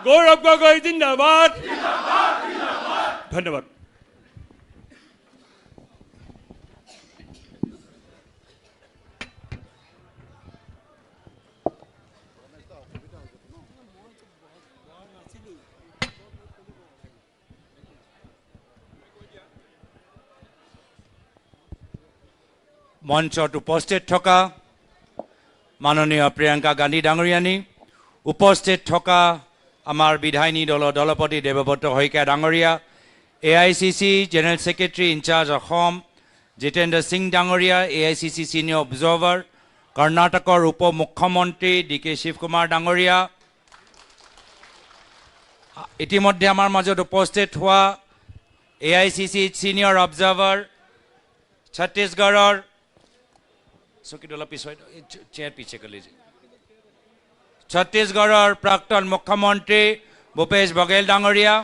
গৌৰৱ গগৈ জিন্দাবাদ ধন্যবাদ মঞ্চত উপস্থিত থকা মাননীয় প্ৰিয়ংকা গান্ধী ডাঙৰীয়ানী উপস্থিত থকা আমাৰ বিধায়িনী দলৰ দলপতি দেৱব্ৰত শইকীয়া ডাঙৰীয়া AICC general secretary incharge Assam Jitendra Singh ডাঙৰীয়া AICC সিনিয়ৰ অবজাৰ্ভাৰ কৰ্ণাটকৰ উপ মুখ্যমন্ত্ৰী DK শিৱকুমাৰ ডাঙৰীয়া ইতিমধ্যে আমাৰ মাজত উপস্থিত হোৱা AICC সিনিয়ৰ অবজাৰ্ভাৰ ছত্তীশগড়ৰ ছত্তীশগড়ৰ প্ৰাক্তন মুখ্যমন্ত্ৰী ভূপেশ বঘেল ডাঙৰীয়া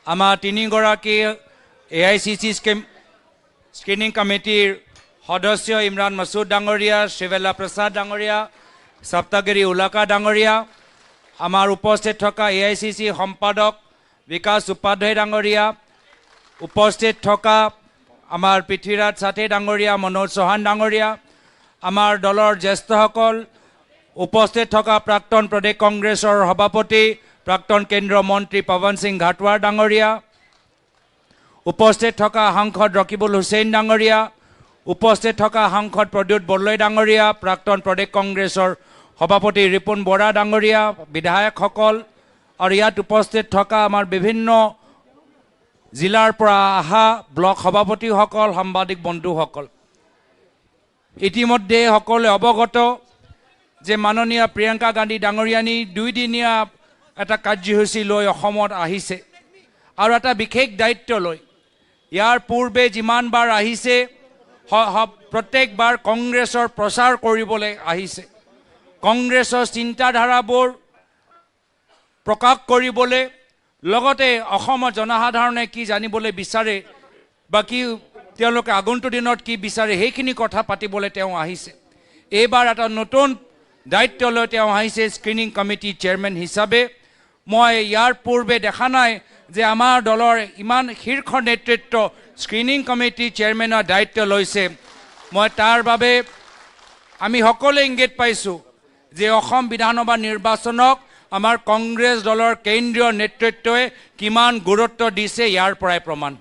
আমাৰ তিনিগৰাকী AICC স্ক্ৰিনিং কমিটিৰ সদস্য ইমৰান মাছুদ ডাঙৰীয়া শিৱেলা প্ৰসাদ ডাঙৰীয়া সপ্তগিৰি উলাকা ডাঙৰীয়া আমাৰ উপস্থিত থকা AICC সম্পাদক বিকাশ উপাধ্যায় ডাঙৰীয়া উপস্থিত থকা আমাৰ পৃথ্বীৰাজ সাথী ডাঙৰীয়া মনোজ চৌহান ডাঙৰীয়া আমাৰ দলৰ জ্যেষ্ঠসকল উপস্থিত থকা প্ৰাক্তন প্ৰদেশ কংগ্ৰেছৰ সভাপতি প্ৰাক্তন কেন্দ্ৰীয় মন্ত্ৰী পৱন সিং ঘাটোৱাৰ ডাঙৰীয়া উপস্থিত থকা সাংসদ ৰকিবুল হুছেইন ডাঙৰীয়া উপস্থিত থকা সাংসদ প্ৰদ্যুৎ বৰদলৈ ডাঙৰীয়া প্ৰাক্তন প্ৰদেশ কংগ্ৰেছৰ সভাপতি ৰিপুন বৰা ডাঙৰীয়া বিধায়কসকল আৰু ইয়াত উপস্থিত থকা আমাৰ বিভিন্ন জিলাৰ পৰা অহা ব্লক সভাপতিসকল সাংবাদিক বন্ধুসকল ইতিমধ্যে সকলোৱে অৱগত যে মাননীয় প্ৰিয়ংকা গান্ধী ডাঙৰীয়ানী দুইদিনীয়া এটা কাৰ্যসূচী লৈ অসমত আহিছে আৰু এটা বিশেষ দায়িত্ব লৈ ইয়াৰ পূৰ্বে যিমানবাৰ আহিছে প্ৰত্যেকবাৰ কংগ্ৰেছৰ প্ৰচাৰ কৰিবলৈ আহিছে কংগ্ৰেছৰ চিন্তাধাৰাবোৰ প্ৰকাশ কৰিবলৈ লগতে অসমৰ জনসাধাৰণে কি জানিবলৈ বিচাৰে বা কি তেওঁলোকে আগন্তুক দিনত কি বিচাৰে সেইখিনি কথা পাতিবলৈ তেওঁ আহিছে এইবাৰ এটা নতুন দায়িত্ব লৈ তেওঁ আহিছে স্ক্ৰিনিং কমিটি চেয়াৰমেন হিচাপে মই ইয়াৰ পূৰ্বে দেখা নাই যে আমাৰ দলৰ ইমান শীৰ্ষ নেতৃত্ব স্ক্ৰিনিং কমিটি চেয়াৰমেনৰ দায়িত্ব লৈছে মই তাৰ বাবে আমি সকলোৱে ইংগিত পাইছোঁ যে অসম বিধানসভা নিৰ্বাচনক আমাৰ কংগ্ৰেছ দলৰ কেন্দ্ৰীয় নেতৃত্বই কিমান গুৰুত্ব দিছে ইয়াৰ পৰাই প্ৰমাণ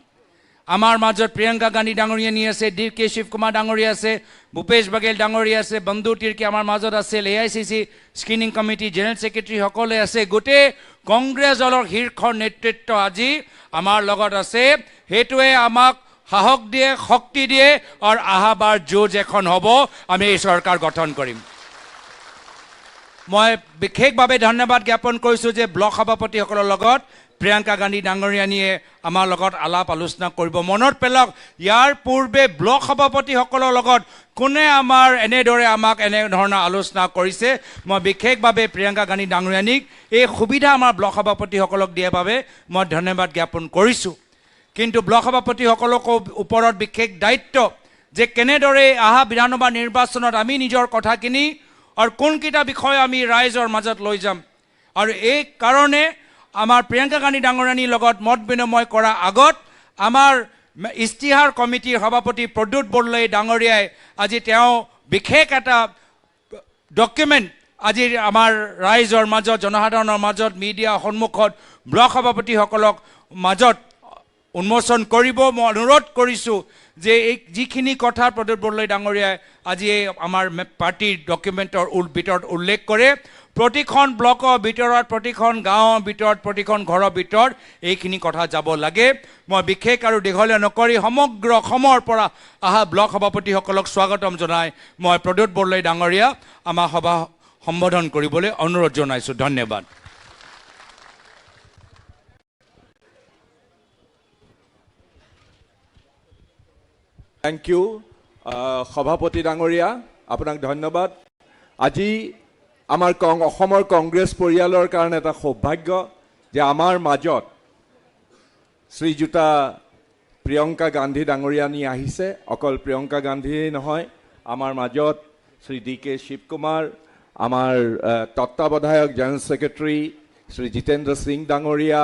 আমাৰ মাজত প্ৰিয়ংকা গান্ধী ডাঙৰীয়ানী আছে DK শিৱকুমাৰ ডাঙৰীয়া আছে ভূপেশ বঘেল ডাঙৰীয়া আছে বন্ধু তিৰ্কী আমাৰ মাজত আছে AICC screening committee general secretary সকলে আছে গোটেই কংগ্ৰেছ দলৰ শীৰ্ষ নেতৃত্ব আজি আমাৰ লগত আছে হেতুৱে আমাক সাহস দিয়ে শক্তি দিয়ে আৰু আহাবাৰ যুঁজ এখন হ'ব আমি এই চৰকাৰ গঠন কৰিম মই বিশেষভাৱে ধন্যবাদ জ্ঞাপন কৰিছোঁ যে ব্লক সভাপতিসকলৰ লগত প্ৰিয়ংকা গান্ধী ডাঙৰীয়ানীয়ে আমাৰ লগত আলাপ আলোচনা কৰিব মনত পেলাওক ইয়াৰ পূৰ্বে ব্লক সভাপতিসকলৰ লগত কোনে আমাৰ এনেদৰে আমাক এনেধৰণৰ আলোচনা কৰিছে মই বিশেষভাৱে প্ৰিয়ংকা গান্ধী ডাঙৰীয়ানীক এই সুবিধা আমাৰ ব্লক সভাপতিসকলক দিয়াৰ বাবে মই ধন্যবাদ জ্ঞাপন কৰিছোঁ কিন্তু ব্লক সভাপতিসকলকো ওপৰত বিশেষ দায়িত্ব যে কেনেদৰে অহা বিধানসভা নিৰ্বাচনত আমি নিজৰ কথাখিনি আৰু কোনকেইটা বিষয় আমি ৰাইজৰ মাজত লৈ যাম আৰু এই কাৰণে আমাৰ প্ৰিয়ংকা গান্ধী ডাঙৰীয়ানীৰ লগত মত বিনিময় কৰাৰ আগত আমাৰ ইস্তিহাৰ কমিটিৰ সভাপতি প্ৰদ্যুৎ বৰদলৈ ডাঙৰীয়াই আজি তেওঁ বিশেষ এটা ডকুমেণ্ট আজি আমাৰ ৰাইজৰ মাজত জনসাধাৰণৰ মাজত মিডিয়া সন্মুখত ব্লক সভাপতিসকলক মাজত উন্মোচন কৰিব মই অনুৰোধ কৰিছোঁ যে এই যিখিনি কথা প্ৰদ্যুৎ বৰদলৈ ডাঙৰীয়াই আজি আমাৰ পাৰ্টিৰ ডকুমেণ্টৰ ভিতৰত উল্লেখ কৰে প্ৰতিখন ব্লকৰ ভিতৰত প্ৰতিখন গাঁৱৰ ভিতৰত প্ৰতিখন ঘৰৰ ভিতৰত এইখিনি কথা যাব লাগে মই বিশেষ আৰু দীঘলীয়া নকৰি সমগ্ৰ অসমৰ পৰা অহা ব্লক সভাপতিসকলক স্বাগতম জনাই মই প্ৰদ্যুৎ বৰদলৈ ডাঙৰীয়া আমাৰ সভা সম্বোধন কৰিবলৈ অনুৰোধ জনাইছোঁ ধন্যবাদ Thank you, সভাপতি ডাঙৰীয়া আপোনাক ধন্যবাদ আজি আমাৰ অসমৰ কংগ্ৰেছ পৰিয়ালৰ কাৰণে এটা সৌভাগ্য যে আমাৰ মাজত শ্ৰীযুতা প্ৰিয়ংকা গান্ধী ডাঙৰীয়ানী আহিছে অকল প্ৰিয়ংকা গান্ধী নহয় আমাৰ মাজত শ্ৰী DK শিৱকুমাৰ আমাৰ তত্ত্বাৱধায়ক জেনেৰেল ছেক্ৰেটাৰী শ্ৰী জিতেন্দ্ৰ সিং ডাঙৰীয়া,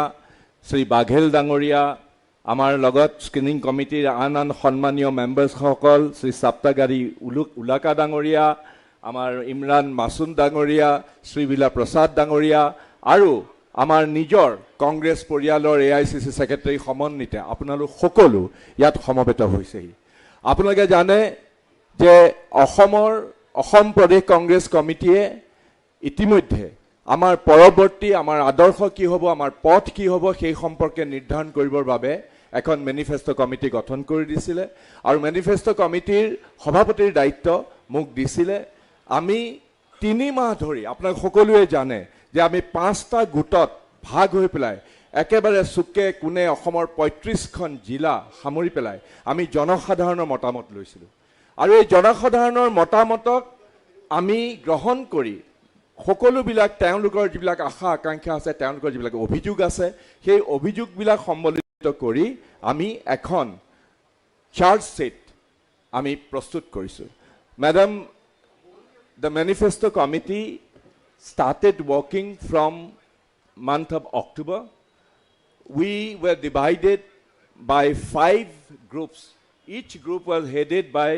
শ্ৰী বাঘেল ডাঙৰীয়া, আমাৰ লগত স্ক্ৰিনিং কমিটিৰ আন সন্মানীয় মেম্বাৰ্ছসকল, শ্ৰী সাপ্তাগাৰী উলাকা ডাঙৰীয়া, আমাৰ ইমৰান মাছুন ডাঙৰীয়া, শ্ৰীবিলা প্ৰসাদ ডাঙৰীয়া আৰু আমাৰ নিজৰ কংগ্ৰেছ পৰিয়ালৰ AICC ছেক্ৰেটাৰী সমন্বিতে আপোনালোক সকলো ইয়াত সমবেত হৈছেহি। আপোনালোকে জানে যে অসম প্ৰদেশ কংগ্ৰেছ কমিটিয়ে ইতিমধ্যে আমাৰ পৰৱৰ্তী আমাৰ আদৰ্শ কি হ'ব, আমাৰ পথ কি হ'ব সেই সম্পৰ্কে নিৰ্ধাৰণ কৰিবৰ বাবে এখন মেনিফেষ্টো কমিটি গঠন কৰি দিছিলে আৰু মেনিফেষ্টো কমিটিৰ সভাপতিৰ দায়িত্ব মোক দিছিলে। আমি 3 মাহ ধৰি আপোনাক সকলোৱে জানে যে আমি 5টা গোটত ভাগ হৈ পেলাই একেবাৰে চুকে কোণে অসমৰ 35খন জিলা সামৰি পেলাই আমি জনসাধাৰণৰ মতামত লৈছিলোঁ আৰু এই জনসাধাৰণৰ মতামতক আমি গ্ৰহণ কৰি সকলোবিলাক তেওঁলোকৰ যিবিলাক আশা আকাংক্ষা আছে, তেওঁলোকৰ যিবিলাক অভিযোগ আছে, সেই অভিযোগবিলাক সম্বলিত কৰি আমি এখন চাৰ্জশ্বীট আমি প্ৰস্তুত কৰিছোঁ। Madam, the manifesto committee started working from month of October. We were divided by 5 groups. Each group was headed by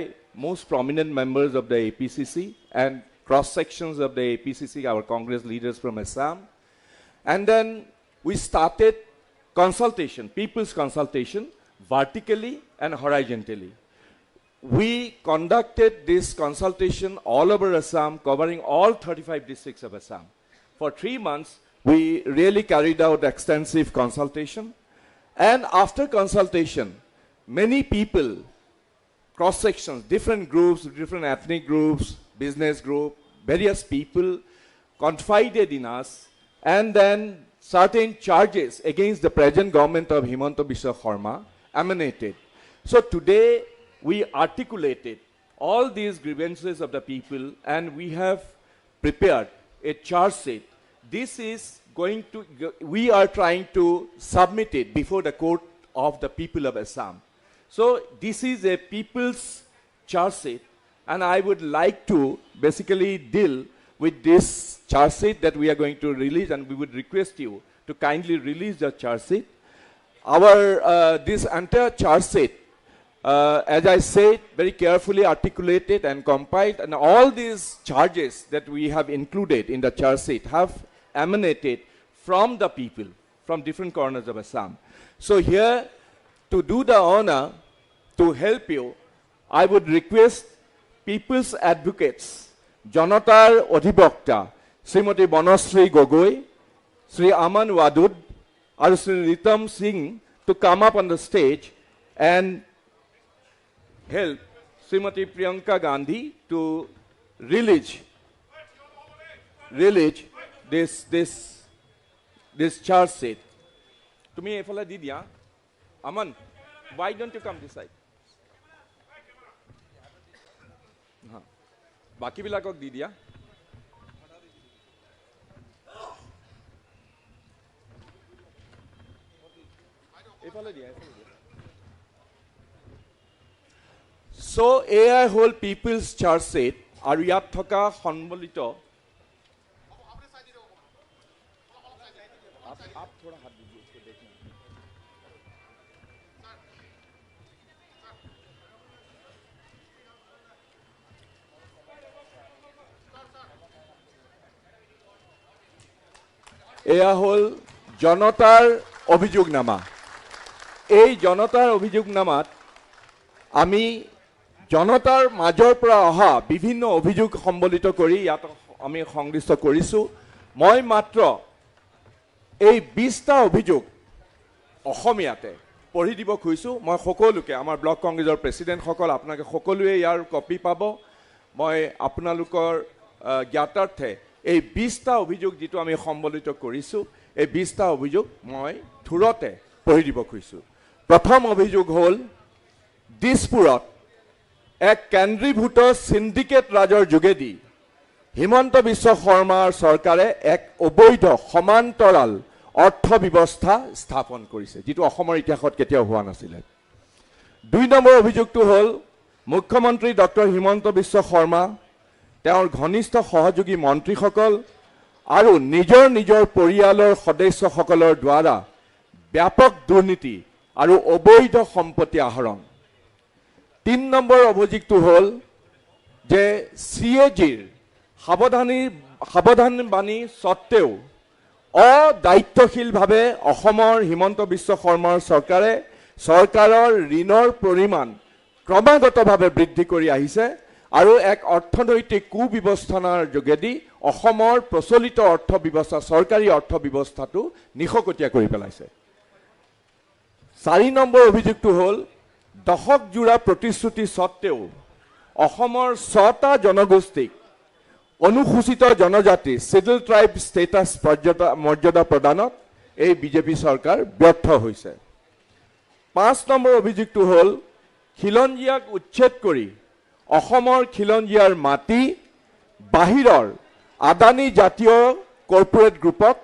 most prominent members of the APCC and cross sections of the APCC, our Congress leaders from Assam. And then we started consultation, people's consultation, vertically and horizontally. We conducted this consultation all over Assam, covering all 35 districts of Assam. For 3 months, we really carried out extensive consultation. And after consultation, many people, cross sections, different groups, different ethnic groups, business group, various people confided in us, and then certain charges against the present government of Himanta Biswa Sarma emanated. So today, we articulated all these grievances of the people and we have prepared a charge sheet. This is going to, we are trying to submit it before the court of the people of Assam. So this is a people's charge sheet and I would like to basically deal with this charge sheet that we are going to release, and we would request you to kindly release the charge sheet. Our, this entire charge sheet, as I said, very carefully articulated and compiled, and all these charges that we have included in the charge sheet have emanated from the people, from different corners of Assam. So here, to do the honor, to help you, I would request people's advocates, Janatar Odhibokta, Srimati Banasri Gogoi, Sri Aman Wadud, and Sri Ritam Singh to come up on the stage and help Srimati Priyanka Gandhi to release this charge sheet. To me, efala di dia. Aman, why don't you come this side? Baki bilakok di dia. Efala dia. So, AI whole people's charge sheet, আৰু ইয়াত থকা সম্বলিত এয়া হ'ল জনতাৰ অভিযোগনামা। এই জনতাৰ অভিযোগনামাত আমি জনতাৰ মাজৰ পৰা অহা বিভিন্ন অভিযোগ সম্বলিত কৰি ইয়াত আমি সংলিষ্ট কৰিছোঁ। মই মাত্ৰ এই 20টা অভিযোগ অসমীয়াতে পঢ়ি দিব খুজিছোঁ। মই সকলোকে, আমাৰ ব্লক কংগ্ৰেছৰ প্ৰেছিডেণ্টসকল, আপোনালোকে সকলোৱে ইয়াৰ কপি পাব। মই আপোনালোকৰ জ্ঞাতাৰ্থে এই 20টা অভিযোগ যিটো আমি সম্বলিত কৰিছোঁ, এই 20টা অভিযোগ মই থুৰতে পঢ়ি দিব খুজিছোঁ। প্ৰথম অভিযোগ হ'ল দিছপুৰত এক কেন্দ্ৰীভূত চিণ্ডিকেট ৰাজৰ যোগেদি হিমন্ত বিশ্ব শৰ্মাৰ চৰকাৰে এক অবৈধ সমান্তৰাল অৰ্থ ব্যৱস্থা স্থাপন কৰিছে, যিটো অসমৰ ইতিহাসত কেতিয়াও হোৱা নাছিলে। 2 নম্বৰ অভিযোগটো হ'ল মুখ্যমন্ত্ৰী ডক্টৰ হিমন্ত বিশ্ব শৰ্মা তেওঁৰ ঘনিষ্ঠ সহযোগী মন্ত্ৰীসকল আৰু নিজৰ নিজৰ পৰিয়ালৰ সদস্যসকলৰ দ্বাৰা ব্যাপক দুৰ্নীতি আৰু অবৈধ সম্পত্তি আহৰণ। ৩ নম্বৰ অভিযোগটো হ'ল যে CAGৰ সাৱধানবাণী স্বত্তেও অদায়িত্বশীলভাৱে অসমৰ হিমন্ত বিশ্ব শৰ্মাৰ চৰকাৰে চৰকাৰৰ ঋণৰ পৰিমাণ ক্ৰমাগতভাৱে বৃদ্ধি কৰি আহিছে আৰু এক অৰ্থনৈতিক কুব্যৱস্থাৰ যোগেদি অসমৰ প্ৰচলিত অৰ্থব্যৱস্থা চৰকাৰী অৰ্থব্যৱস্থাটো নিশকটীয়া কৰি পেলাইছে। 4 নম্বৰ অভিযোগটো হ'ল দশকজোৰা প্ৰতিশ্ৰুতি স্বত্তেও অসমৰ 6টা জনগোষ্ঠীক অনুসূচিত জনজাতি শিডিউল ট্ৰাইব ষ্টেটাছ মৰ্যাদা প্ৰদানত এই বিজেপি চৰকাৰ ব্যৰ্থ হৈছে। 5 নম্বৰ অভিযোগটো হ'ল খিলঞ্জীয়াক উচ্ছেদ কৰি অসমৰ খিলঞ্জীয়াৰ মাটি বাহিৰৰ আদানী জাতীয় কৰ্পৰেট গ্ৰুপক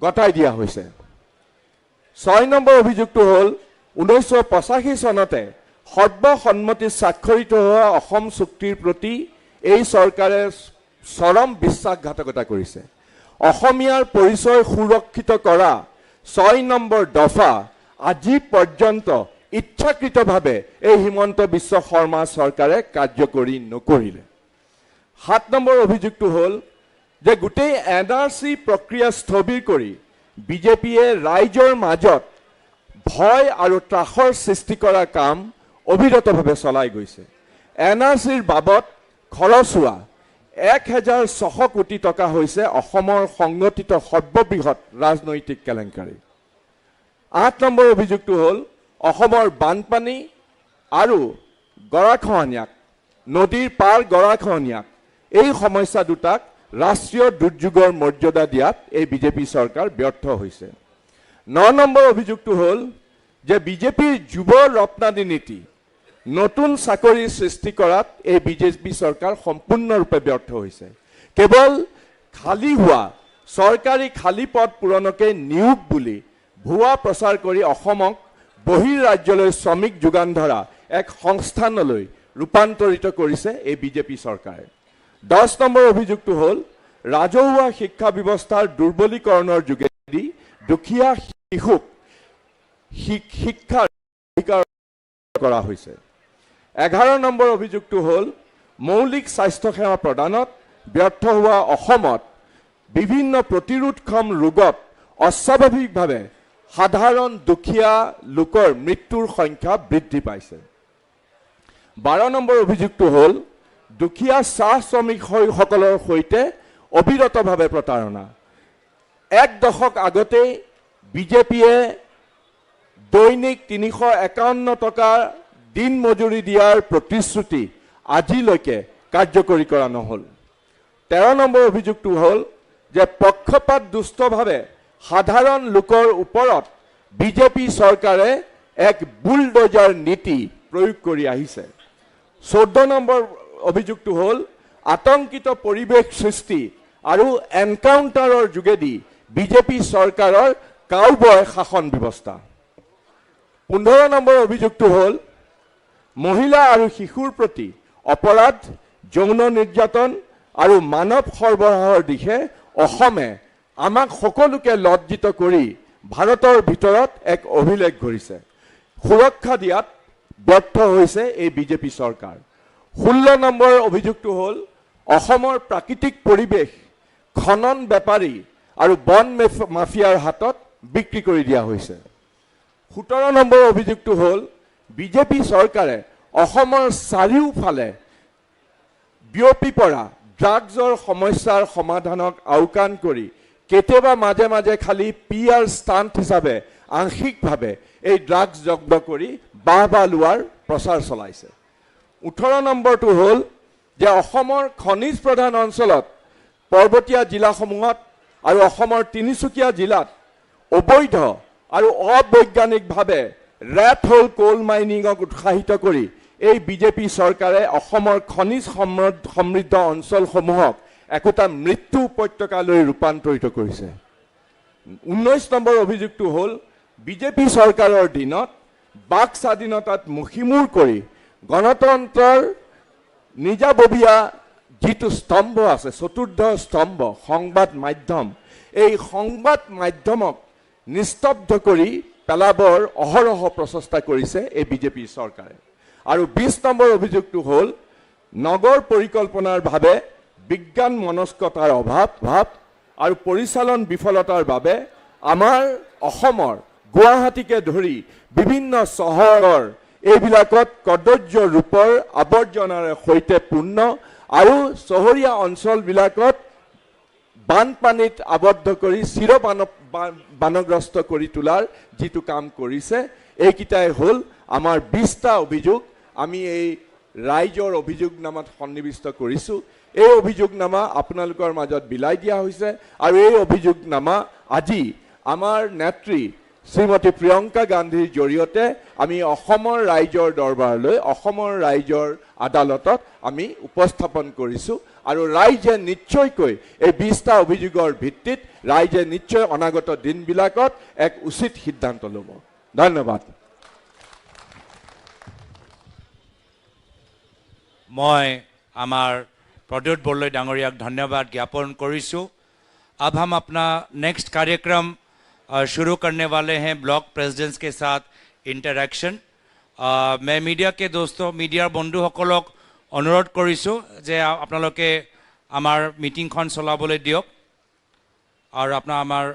গতাই দিয়া হৈছে। 6 নম্বৰ অভিযোগটো হ'ল 1985 চনতে সৰ্বসন্মতিত স্বাক্ষৰিত হোৱা অসম চুক্তিৰ প্ৰতি এই চৰকাৰে চৰম বিশ্বাসঘাতকতা কৰিছে। অসমীয়াৰ পৰিচয় সুৰক্ষিত কৰা 6 নম্বৰ দফা আজি পৰ্যন্ত ইচ্ছাকৃতভাৱে এই হিমন্ত বিশ্ব শৰ্মা চৰকাৰে কাৰ্যকৰী নকৰিলে। 7 নম্বৰ অভিযোগটো হ'ল যে গোটেই NRC প্ৰক্ৰিয়া স্থবিৰ কৰি বিজেপিয়ে ৰাইজৰ মাজত ভয় আৰু ত্ৰাসৰ সৃষ্টি কৰা কাম অবিৰতভাৱে চলাই গৈছে। NRCৰ বাবদ খৰচ হোৱা 1600 কোটি টকা হৈছে অসমৰ সংগঠিত সৰ্ববৃহৎ ৰাজনৈতিক কেলেংকাৰী। 8 নম্বৰ অভিযোগটো হ'ল অসমৰ বানপানী আৰু গৰাখহনীয়াক নদীৰ পাৰ গৰাখহনীয়াক এই সমস্যা দুটাক ৰাষ্ট্ৰীয় দুৰ্যোগৰ মৰ্যাদা দিয়াত এই বিজেপি চৰকাৰ ব্যৰ্থ হৈছে। 9 নম্বৰ অভিযোগটো হ'ল যে বিজেপিৰ যুৱ ৰপ্তানি নীতি নতুন চাকৰি সৃষ্টি কৰাত এই বিজেপি চৰকাৰ সম্পূৰ্ণৰূপে ব্যৰ্থ হৈছে। কেৱল খালী হোৱা চৰকাৰী খালী পদ পূৰণকে নিয়োগ বুলি ভুৱা প্ৰচাৰ কৰি অসমক বহিৰাজ্যলৈ শ্ৰমিক যোগান ধৰা এক সংস্থানলৈ ৰূপান্তৰিত কৰিছে এই বিজেপি চৰকাৰে। 10 নম্বৰ অভিযোগটো হ'ল ৰাজহুৱা শিক্ষা ব্যৱস্থাৰ দুৰ্বলীকৰণৰ যোগেদি দুখীয়া শিশুক শিক্ষাৰ অধিকাৰ কৰা হৈছে। 11 নম্বৰ অভিযোগটো হ'ল মৌলিক স্বাস্থ্যসেৱা প্ৰদানত ব্যৰ্থ হোৱা অসমত বিভিন্ন প্ৰতিৰোধক্ষম ৰোগত অস্বাভাৱিকভাৱে সাধাৰণ দুখীয়া লোকৰ মৃত্যুৰ সংখ্যা বৃদ্ধি পাইছে। 12 নম্বৰ অভিযোগটো হ'ল দুখীয়া চাহ শ্ৰমিকসকলৰ সৈতে অবিৰতভাৱে প্ৰতাৰণা। 1 দশক আগতেই বিজেপিয়ে দৈনিক 351 টকা দিন মজুৰি দিয়াৰ প্ৰতিশ্ৰুতি আজিলৈকে কাৰ্যকৰী কৰা নহ'ল। 13 নম্বৰ অভিযোগটো হ'ল যে পক্ষপাত দুষ্টভাৱে সাধাৰণ লোকৰ ওপৰত বিজেপি চৰকাৰে এক বুলডোজাৰ নীতি প্ৰয়োগ কৰি আহিছে। 14 নম্বৰ অভিযোগটো হ'ল আতংকিত পৰিৱেশ সৃষ্টি আৰু এনকাউণ্টাৰৰ যোগেদি বিজেপি চৰকাৰৰ কাউবয় শাসন ব্যৱস্থা। 15 নম্বৰ অভিযোগটো হ'ল মহিলা আৰু শিশুৰ প্ৰতি অপৰাধ, যৌন নিৰ্যাতন আৰু মানৱ সৰবৰাহৰ দিশে অসমে আমাক সকলোকে লজ্জিত কৰি ভাৰতৰ ভিতৰত এক অভিলেখ গঢ়িছে। সুৰক্ষা দিয়াত ব্যৰ্থ হৈছে এই বিজেপি চৰকাৰ। 16 নম্বৰ অভিযোগটো হ'ল অসমৰ প্ৰাকৃতিক পৰিৱেশ খনন বেপাৰী আৰু বন মাফিয়াৰ হাতত বিক্ৰী কৰি দিয়া হৈছে। 17 নম্বৰ অভিযোগটো হ'ল বিজেপি চৰকাৰে অসমৰ চাৰিওফালে বিয়পি পৰা ড্ৰাগছৰ সমস্যাৰ সমাধানক আওকাণ কৰি কেতিয়াবা মাজে মাজে খালি PR ষ্টাণ্ট হিচাপে আংশিকভাৱে এই ড্ৰাগছ জব্দ কৰি বাহবা লোৱাৰ প্ৰচাৰ চলাইছে। 18 নম্বৰটো হ'ল যে অসমৰ খনিজ প্ৰধান অঞ্চলত পৰ্বতীয়া জিলাসমূহত আৰু অসমৰ তিনিচুকীয়া জিলাত অবৈধ আৰু অবৈজ্ঞানিকভাৱে ৰেট হোল কোল মাইনিঙক উৎসাহিত কৰি এই বিজেপি চৰকাৰে অসমৰ খনিজ সমৃদ্ধ অঞ্চলসমূহক একোটা মৃত্যু উপত্যকালৈ ৰূপান্তৰিত কৰিছে। 19 নম্বৰ অভিযোগটো হ'ল বিজেপি চৰকাৰৰ দিনত বাক স্বাধীনতাত মুখিমূৰ কৰি গণতন্ত্ৰৰ নিজাববীয়া যিটো স্তম্ভ আছে, চতুৰ্থ স্তম্ভ সংবাদ মাধ্যম, এই সংবাদ মাধ্যমক নিস্তব্ধ কৰি পেলাবৰ অহৰহ প্ৰচেষ্টা কৰিছে এই বিজেপি চৰকাৰে। আৰু 20 নম্বৰ অভিযোগটো হ'ল নগৰ পৰিকল্পনাৰ বাবে বিজ্ঞান মনস্কতাৰ অভাৱ আৰু পৰিচালন বিফলতাৰ বাবে আমাৰ অসমৰ গুৱাহাটীকে ধৰি বিভিন্ন চহৰৰ এইবিলাকত কদৰ্য ৰূপৰ আৱৰ্জনাৰে সৈতে পূৰ্ণ আৰু চহৰীয়া অঞ্চলবিলাকত বানপানীত আবদ্ধ কৰি বানগ্ৰস্ত কৰি তোলাৰ যিটো কাম কৰিছে, এইকেইটাই হ'ল আমাৰ 20টা অভিযোগ। আমি এই ৰাইজৰ অভিযোগনামাত সন্নিৱিষ্ট কৰিছোঁ। এই অভিযোগনামা আপোনালোকৰ মাজত বিলাই দিয়া হৈছে আৰু এই অভিযোগনামা আজি আমাৰ নেত্ৰী শ্ৰীমতী প্ৰিয়ংকা গান্ধীৰ জৰিয়তে আমি অসমৰ ৰাইজৰ দৰবাৰলৈ, অসমৰ ৰাইজৰ আদালতত আমি উপস্থাপন কৰিছোঁ। আৰু ৰাইজে নিশ্চয়কৈ এই 20টা অভিযোগৰ ভিত্তিত ৰাইজে নিশ্চয় অনাগত দিনবিলাকত এক উচিত সিদ্ধান্ত ল'ব। ধন্যবাদ। মই আমাৰ प्रद्युत बोरलई डांगरिया धन्यवाद ज्ञापन करिसु। अब हम अपना नेक्स्ट कार्यक्रम शुरू करने वाले हैं ब्लॉक प्रेसिडेंट्स के साथ इंटरैक्शन। मैं मीडिया के दोस्तों, मीडिया बंधुसकलक अनुरोध करिसु जे आपनालोके आमार मीटिंगखन चलाबोले दियक और अपना आमार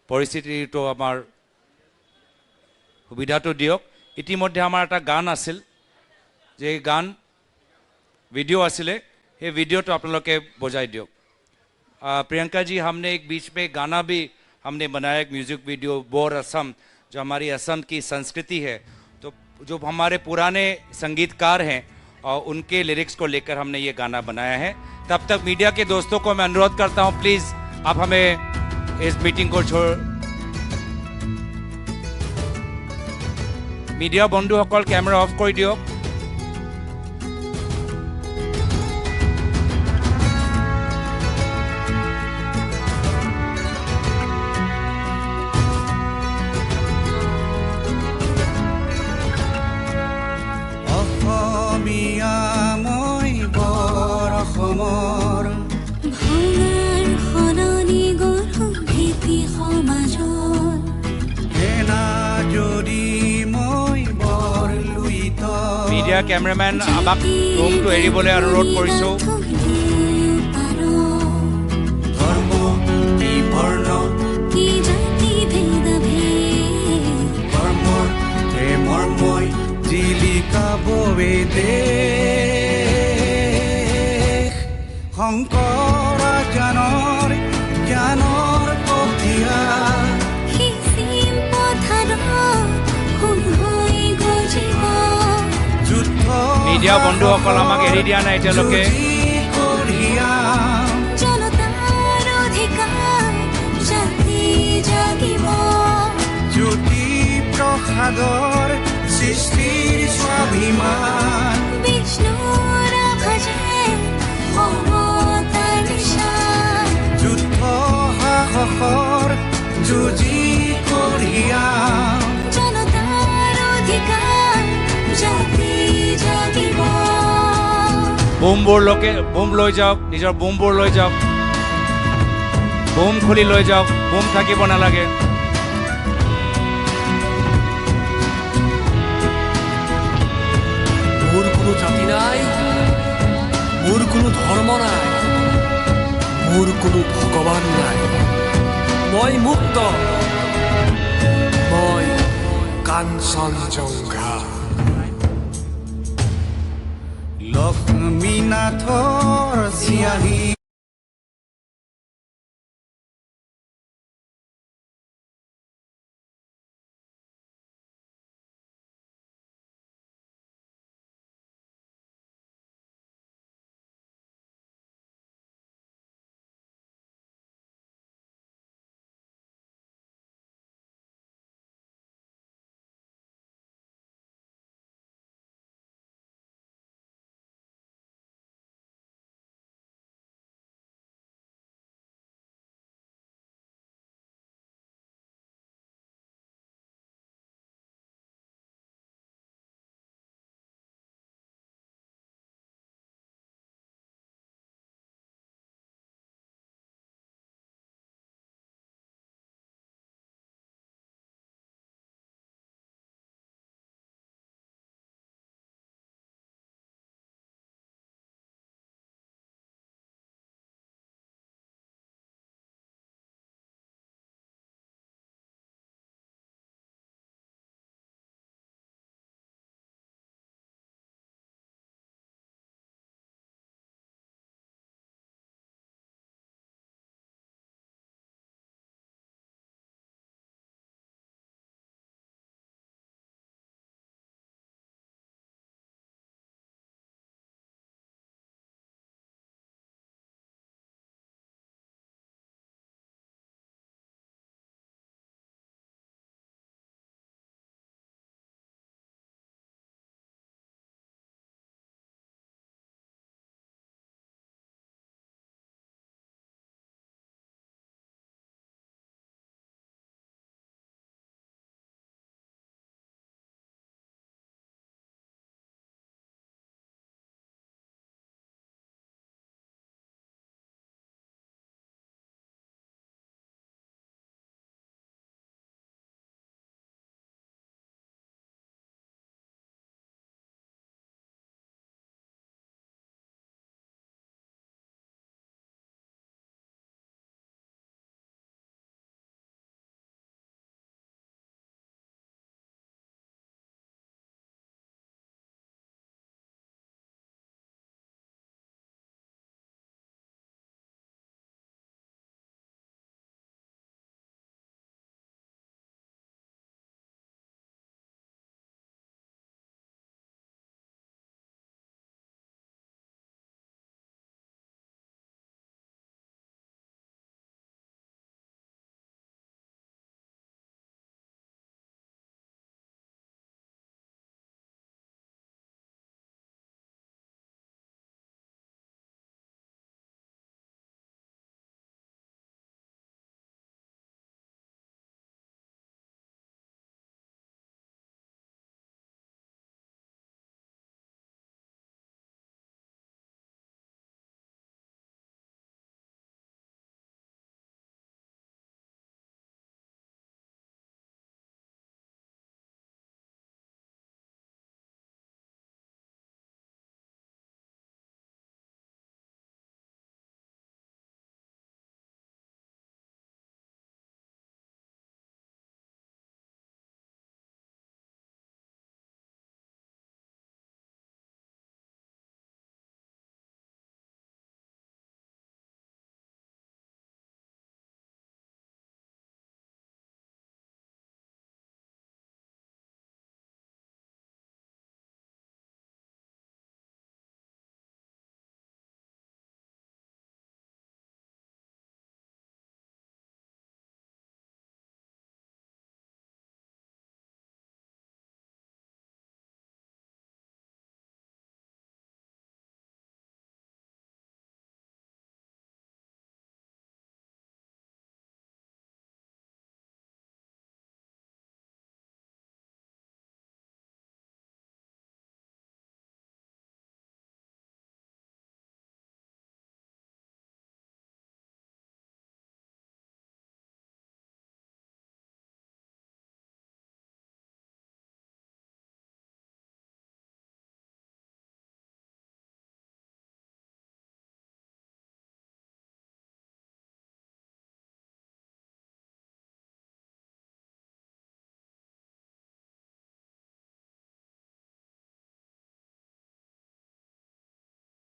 परिस्थितिটো आमार सुविधाটো दियक। इतिमध्ये आमार एटा गान आसिल, जे गान वीडियो आसिले, ये वीडियो तो आप लोग के बजाय दियो। प्रियंका जी, हमने एक बीच में गाना भी हमने बनाया, एक म्यूजिक वीडियो बोर असम, जो हमारी असम की संस्कृति है, तो जो हमारे पुराने संगीतकार हैं और उनके लिरिक्स को लेकर हमने ये गाना बनाया है। तब तक मीडिया के दोस्तों को मैं अनुरोध करता हूँ, प्लीज़ आप हमें इस मीटिंग को मीडिया बंधुसकल कैमरा ऑफ कर दियो। मीडिया कैमरामैन आमाक रूम तो एरिबले अनुरोध करिसु। धर्म की वर्ण की जाति भेद भेद धर्मर प्रेमरमय जिलिका बवे देश शंकर ज्ञानर पथिया সিম পথাৰ হৈ গজিব। मीडिया बंधुसकल आमाक एरि दिया नाइ एतियालके। জনতাৰ অধিকাৰ জাতি জাগিব। জ্যোতি প্ৰসাদৰ সৃষ্টিৰ স্বাভিমান বিষ্ণুৰ ভজে মমতাৰ নিশান। যুদ্ধ সাহসৰ যুঁজি কঢ়িয়াম জনতাৰ অধিকাৰ জাতি জাগিব। বুমবোৰ লৈ যাওক, নিজৰ বুমবোৰ লৈ যাওক, বুম খুলি লৈ যাওক, বুম থাকিব নালাগে। মোৰ কোনো জাতি নাই, মোৰ কোনো ধৰ্ম নাই, মোৰ কোনো ভগৱান নাই। মই মুক্ত, মই কাঞ্চনজংঘা। লক্ষ্মীনাথৰ চিয়াহী